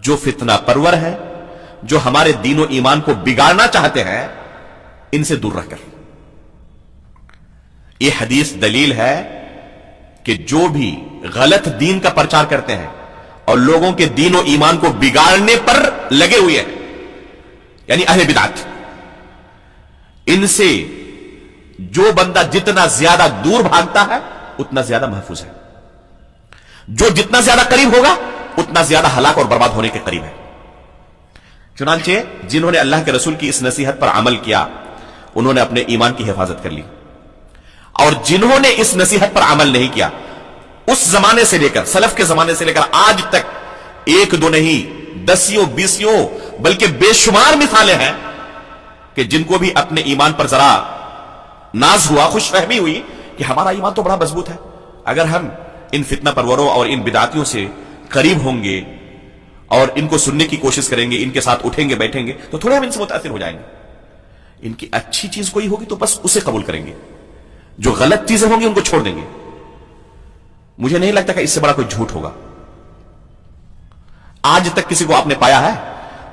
जो फितना परवर है, जो हमारे दीन और ईमान को बिगाड़ना चाहते हैं, इनसे दूर रहकर। यह हदीस दलील है कि जो भी गलत दीन का प्रचार करते हैं और लोगों के दीन और ईमान को बिगाड़ने पर लगे हुए हैं, यानी अहले बिदात, इनसे जो बंदा जितना ज्यादा दूर भागता है उतना ज्यादा महफूज है। जो जितना ज्यादा करीब होगा उतना ज्यादा हलाक और बर्बाद होने के करीब है। चुनांचे जिन्होंने अल्लाह के रसूल की इस नसीहत पर अमल किया, उन्होंने अपने ईमान की हिफाजत कर ली, और जिन्होंने इस नसीहत पर अमल नहीं किया, उस जमाने से लेकर, सलफ के जमाने से लेकर आज तक एक दो नहीं, दसियों बीसियों बल्कि बेशुमार मिसालें हैं कि जिनको भी अपने ईमान पर जरा नाज हुआ, खुशफहमी हुई कि हमारा ईमान तो बड़ा मजबूत है, अगर हम इन फितना परवरों और इन बिदातियों से करीब होंगे और इनको सुनने की कोशिश करेंगे, इनके साथ उठेंगे बैठेंगे, तो थोड़े हम इनसे मुतासिर हो जाएंगे। इनकी अच्छी चीज कोई होगी तो बस उसे कबूल करेंगे, जो गलत चीजें होंगी उनको छोड़ देंगे। मुझे नहीं लगता कि इससे बड़ा कोई झूठ होगा। आज तक किसी को आपने पाया है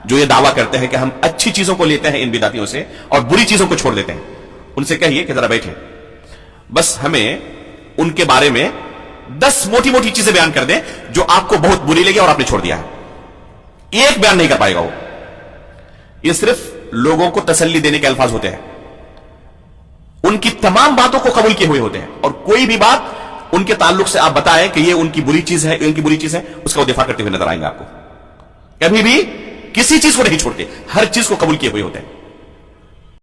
जो ये दावा करते हैं कि हम अच्छी चीजों को लेते हैं इन बिदातियों से और बुरी चीजों को छोड़ देते हैं? उनसे कहिए कि जरा बैठे, बस हमें उनके बारे में 10 मोटी मोटी चीजें बयान कर दें जो आपको बहुत बुरी लगी और आपने छोड़ दिया है। एक बयान नहीं कर पाएगा वो। ये सिर्फ लोगों को तसल्ली देने के अल्फाज होते हैं, उनकी तमाम बातों को कबूल किए हुए होते हैं, और कोई भी बात उनके ताल्लुक से आप बताएं कि ये उनकी बुरी चीज है, इनकी बुरी चीज है, उसका वो दिफा करते हुए नजर आएंगे आपको। कभी भी किसी चीज को नहीं छोड़ते, हर चीज को कबूल किए हुए होते हैं।